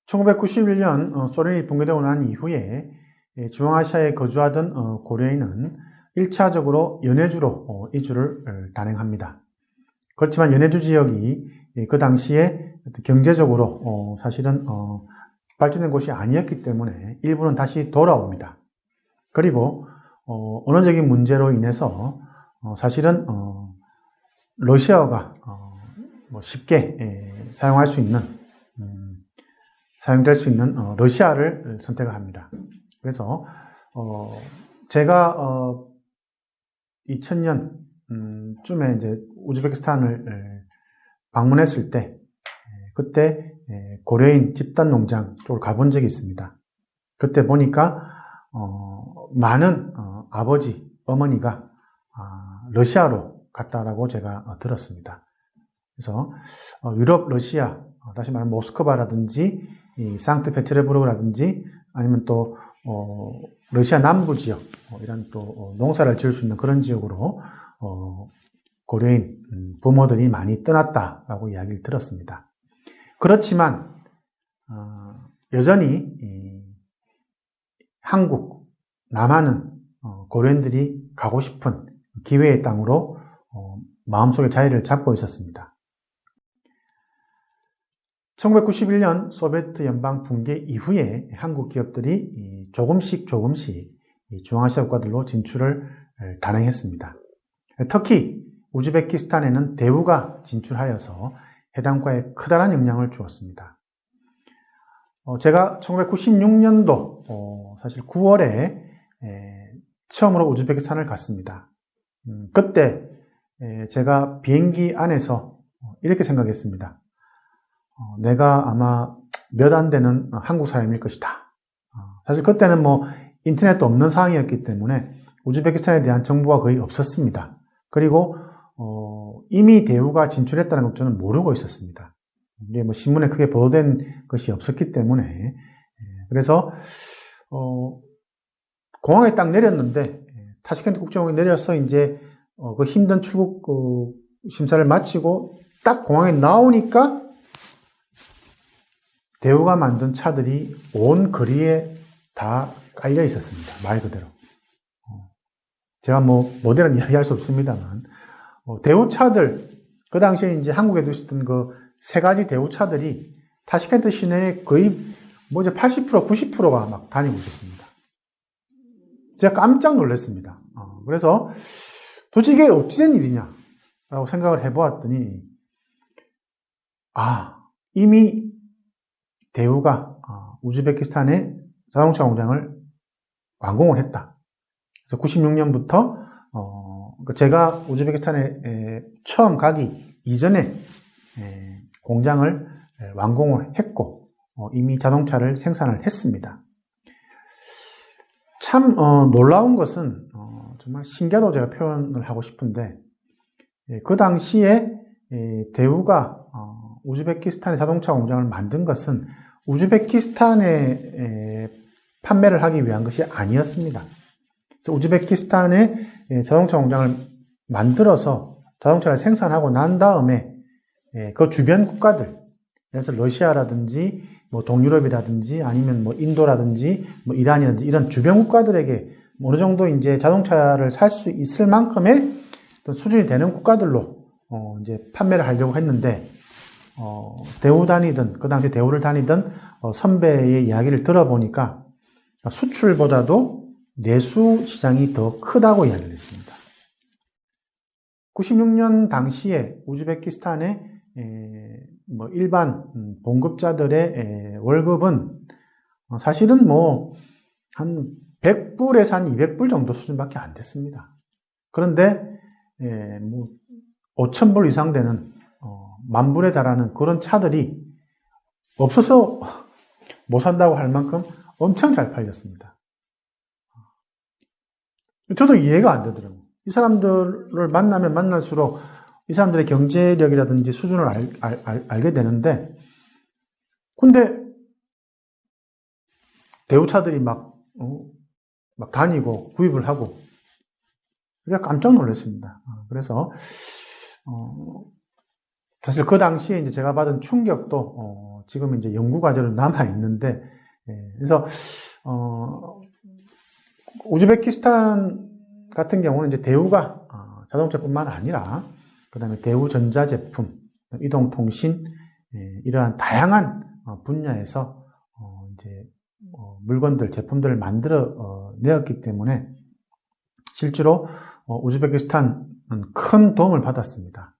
1991년 소련이 붕괴되고 난 이후에 중앙아시아에 거주하던 고려인은 1차적으로 연해주로 이주를 단행합니다. 그렇지만 연해주 지역이 그 당시에 경제적으로 사실은 발전된 곳이 아니었기 때문에 일부는 다시 돌아옵니다. 그리고 언어적인 문제로 인해서 사실은 러시아어가 쉽게 사용될 수 있는 러시아를 선택을 합니다. 그래서 제가 2000년쯤에 이제 우즈베키스탄을 방문했을 때 그때 고려인 집단 농장 쪽으로 가본 적이 있습니다. 그때 보니까 많은 아버지, 어머니가 러시아로 갔다라고 제가 들었습니다. 그래서 유럽, 러시아, 다시 말하면 모스크바라든지 상트페테르부르크라든지 아니면 또 러시아 남부 지역 이런 또 농사를 지을 수 있는 그런 지역으로 고려인 부모들이 많이 떠났다라고 이야기를 들었습니다. 그렇지만 여전히 한국, 남한은 고려인들이 가고 싶은 기회의 땅으로 마음속에 자리를 잡고 있었습니다. 1991년 소비에트 연방 붕괴 이후에 한국 기업들이 조금씩 중앙아시아 국가들로 진출을 단행했습니다. 특히 우즈베키스탄에는 대우가 진출하여서 해당 국가에 커다란 영향을 주었습니다. 제가 1996년도 사실 9월에 처음으로 우즈베키스탄을 갔습니다. 그때 제가 비행기 안에서 이렇게 생각했습니다. 내가 아마 몇 안 되는 한국 사람일 것이다. 사실 그때는 인터넷도 없는 상황이었기 때문에 우즈베키스탄에 대한 정보가 거의 없었습니다. 그리고 이미 대우가 진출했다는 것 저는 모르고 있었습니다. 이게 신문에 크게 보도된 것이 없었기 때문에 그래서 공항에 딱 내렸는데 타시켄트 국제공항에 내려서 이제 그 힘든 출국 심사를 마치고 딱 공항에 나오니까 대우가 만든 차들이 온 거리에 다 깔려 있었습니다. 말 그대로. 제가 모델은 이야기할 수 없습니다만, 대우 차들, 그 당시에 이제 한국에도 있었던 그 세 가지 대우 차들이 타시켄트 시내에 거의 이제 80%, 90%가 막 다니고 있었습니다. 제가 깜짝 놀랐습니다. 그래서 도대체 이게 어찌된 일이냐라고 생각을 해보았더니, 이미 대우가 우즈베키스탄의 자동차 공장을 완공을 했다. 그래서 96년부터 제가 우즈베키스탄에 처음 가기 이전에 공장을 완공을 했고 이미 자동차를 생산을 했습니다. 참 놀라운 것은 정말 신기하다고 제가 표현을 하고 싶은데 그 당시에 대우가 우즈베키스탄의 자동차 공장을 만든 것은 우즈베키스탄에 판매를 하기 위한 것이 아니었습니다. 그래서 우즈베키스탄의 자동차 공장을 만들어서 자동차를 생산하고 난 다음에 그 주변 국가들, 그래서 러시아라든지 동유럽이라든지 아니면 인도라든지 이란이라든지 이런 주변 국가들에게 어느 정도 이제 자동차를 살 수 있을 만큼의 수준이 되는 국가들로 이제 판매를 하려고 했는데 대우 다니던 그 당시 대우를 다니던 선배의 이야기를 들어보니까 수출보다도 내수 시장이 더 크다고 이야기를 했습니다. 96년 당시에 우즈베키스탄의 일반 봉급자들의 월급은 사실은 한 100불에서 한 200불 정도 수준밖에 안 됐습니다. 그런데 5,000불 이상 되는 만불에 달하는 그런 차들이 없어서 못 산다고 할 만큼 엄청 잘 팔렸습니다. 저도 이해가 안 되더라고요. 이 사람들을 만나면 만날수록 이 사람들의 경제력이라든지 수준을 알게 되는데, 근데 대우차들이 막 다니고 구입을 하고, 그래서 깜짝 놀랐습니다. 그래서, 사실 그 당시에 이제 제가 받은 충격도 지금 이제 연구 과제로 남아 있는데, 그래서 우즈베키스탄 같은 경우는 이제 대우가 자동차뿐만 아니라 그다음에 대우 전자제품, 이동통신 이러한 다양한 분야에서 이제 물건들, 제품들을 만들어 내었기 때문에 실제로 우즈베키스탄은 큰 도움을 받았습니다.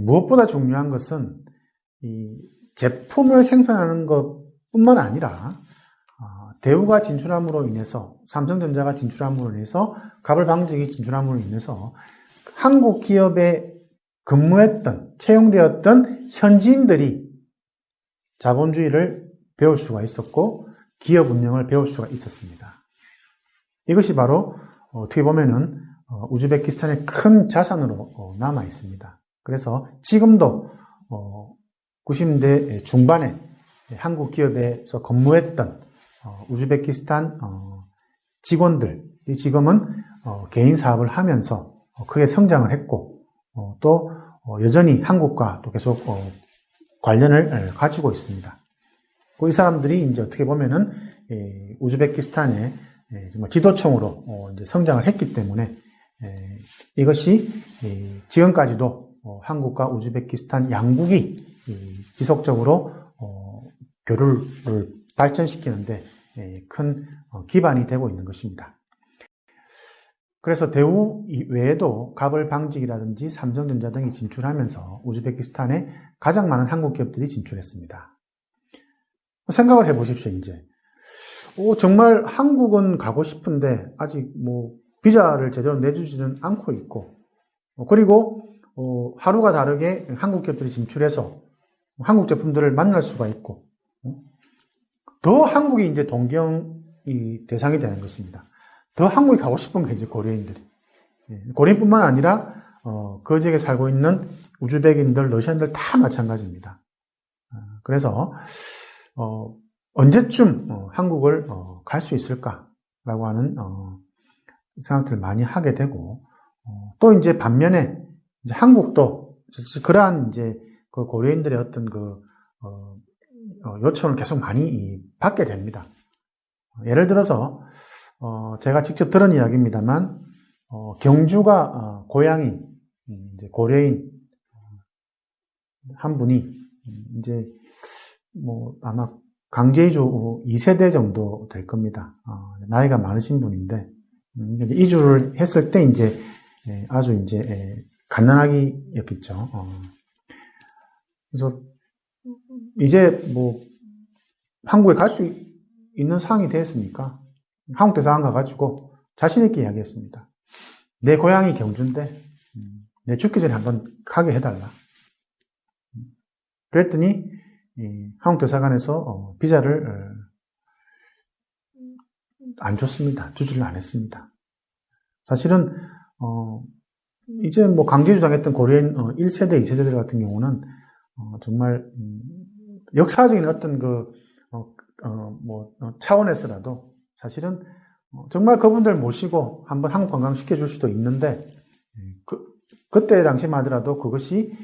무엇보다 중요한 것은 이 제품을 생산하는 것뿐만 아니라 대우가 진출함으로 인해서, 삼성전자가 진출함으로 인해서, 가불방직이 진출함으로 인해서 한국 기업에 근무했던, 채용되었던 현지인들이 자본주의를 배울 수가 있었고 기업 운영을 배울 수가 있었습니다. 이것이 바로 어떻게 보면은 우즈베키스탄의 큰 자산으로 남아 있습니다. 그래서 지금도 90년대 중반에 한국 기업에서 근무했던 우즈베키스탄 직원들이 지금은 개인 사업을 하면서 크게 성장을 했고 또 여전히 한국과 또 계속 관련을 가지고 있습니다. 이 사람들이 이제 어떻게 보면은 우즈베키스탄의 정말 지도층으로 이제 성장을 했기 때문에 이것이 지금까지도 한국과 우즈베키스탄 양국이 지속적으로 교류를 발전시키는데 큰 기반이 되고 있는 것입니다. 그래서 대우 외에도 가불방직이라든지 삼성전자 등이 진출하면서 우즈베키스탄에 가장 많은 한국 기업들이 진출했습니다. 생각을 해보십시오, 이제. 정말 한국은 가고 싶은데 아직 비자를 제대로 내주지는 않고 있고, 그리고 하루가 다르게 한국 기업들이 진출해서 한국 제품들을 만날 수가 있고, 더 한국이 이제 동경이 대상이 되는 것입니다. 더 한국에 가고 싶은 게 이제 고려인들이. 고려인뿐만 아니라, 그 지역에 살고 있는 우즈벡인들, 러시안들 다 마찬가지입니다. 그래서, 언제쯤 한국을 갈 수 있을까라고 하는 생각들을 많이 하게 되고, 또 이제 반면에 이제 한국도 그러한 이제 그 고려인들의 어떤 요청을 계속 많이 받게 됩니다. 예를 들어서 제가 직접 들은 이야기입니다만 경주가 고향인 이제 고려인 한 분이 이제 아마 강제이주 2세대 정도 될 겁니다. 나이가 많으신 분인데 이주를 했을 때 이제 아주 이제 갓난아기였겠죠. 그래서 이제 한국에 갈 수 있는 상황이 됐으니까 한국 대사관 가가지고 자신있게 이야기했습니다. 내 고향이 경주인데 내 죽기 전에 한번 가게 해달라. 그랬더니 한국 대사관에서 비자를 안 줬습니다. 주지를 안 했습니다. 사실은 이제 강제주 당했던 고려인 1세대, 2세대들 같은 경우는 정말 역사적인 어떤 차원에서라도 사실은 정말 그분들 모시고 한번 한국 관광시켜 줄 수도 있는데 그때 당시만 하더라도 그것이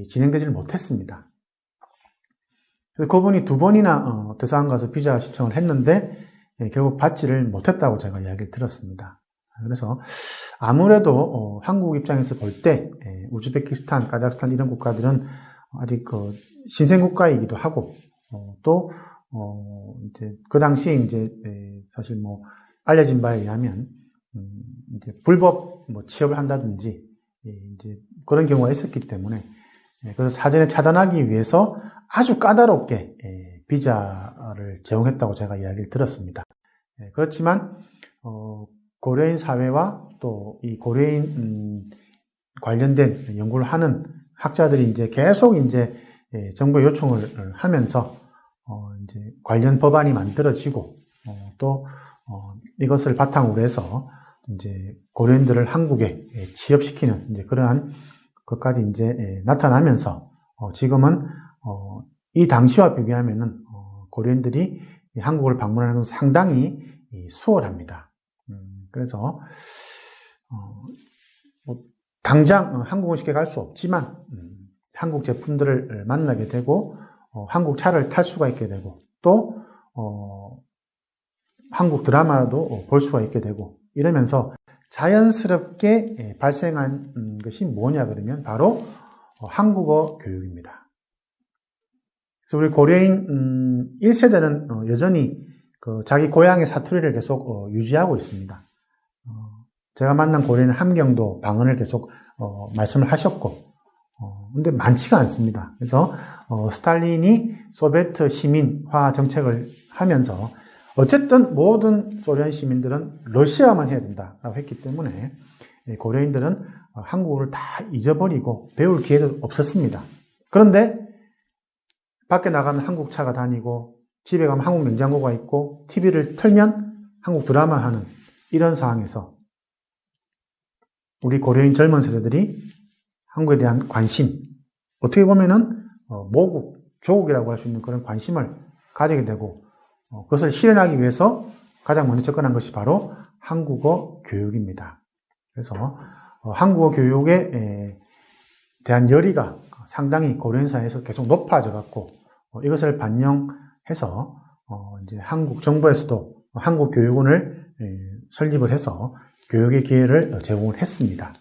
진행되지를 못했습니다. 그래서 그분이 2번이나 대사관 가서 비자 신청을 했는데 결국 받지를 못했다고 제가 이야기를 들었습니다. 그래서 아무래도 한국 입장에서 볼 때 우즈베키스탄, 카자흐스탄 이런 국가들은 아직 신생 국가이기도 하고 또 이제 그 당시에 이제 사실 알려진 바에 의하면 이제 불법 취업을 한다든지 이제 그런 경우가 있었기 때문에 그래서 사전에 차단하기 위해서 아주 까다롭게 비자를 제공했다고 제가 이야기를 들었습니다. 그렇지만 고려인 사회와 또 이 고려인 관련된 연구를 하는 학자들이 이제 계속 이제 정부에 요청을 하면서 이제 관련 법안이 만들어지고 또 이것을 바탕으로 해서 이제 고려인들을 한국에 취업시키는 이제 그러한 것까지 이제 나타나면서 지금은 이 당시와 비교하면은 고려인들이 한국을 방문하는 것은 상당히 수월합니다. 그래서 당장 한국은 쉽게 갈 수 없지만 한국 제품들을 만나게 되고 한국 차를 탈 수가 있게 되고 또 한국 드라마도 볼 수가 있게 되고 이러면서 자연스럽게 발생한 것이 뭐냐 그러면 바로 한국어 교육입니다. 그래서 우리 고려인 1세대는 여전히 자기 고향의 사투리를 계속 유지하고 있습니다. 제가 만난 고려인 함경도 방언을 계속 말씀을 하셨고 근데 많지가 않습니다. 그래서 스탈린이 소비에트 시민화 정책을 하면서 어쨌든 모든 소련 시민들은 러시아만 해야 된다라고 했기 때문에 고려인들은 한국어를 다 잊어버리고 배울 기회도 없었습니다. 그런데 밖에 나가면 한국 차가 다니고 집에 가면 한국 냉장고가 있고 TV를 틀면 한국 드라마 하는 이런 상황에서 우리 고려인 젊은 세대들이 한국에 대한 관심, 어떻게 보면은 모국, 조국이라고 할 수 있는 그런 관심을 가지게 되고 그것을 실현하기 위해서 가장 먼저 접근한 것이 바로 한국어 교육입니다. 그래서 한국어 교육에 대한 열의가 상당히 고려인 사회에서 계속 높아져 갖고 이것을 반영해서 이제 한국 정부에서도 한국 교육원을 설립을 해서 교육의 기회를 제공을 했습니다.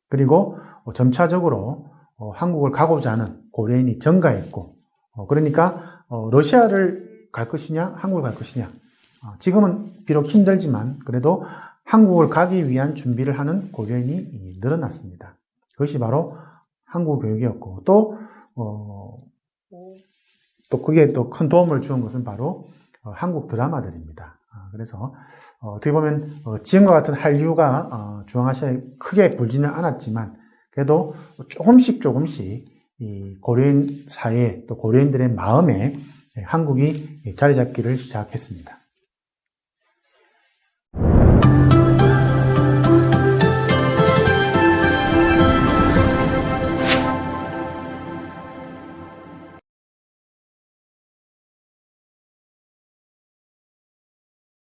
그리고 점차적으로 한국을 가고자 하는 고려인이 증가했고 그러니까 러시아를 갈 것이냐 한국을 갈 것이냐 지금은 비록 힘들지만 그래도 한국을 가기 위한 준비를 하는 고려인이 늘어났습니다. 그것이 바로 한국 교육이었고 또 그게 또 큰 도움을 주는 것은 바로 한국 드라마들입니다. 그래서 어떻게 보면 지금과 같은 한류가 중앙아시아에 크게 불지는 않았지만 그래도 조금씩 이 고려인 사회 또 고려인들의 마음에 한국이 자리 잡기를 시작했습니다.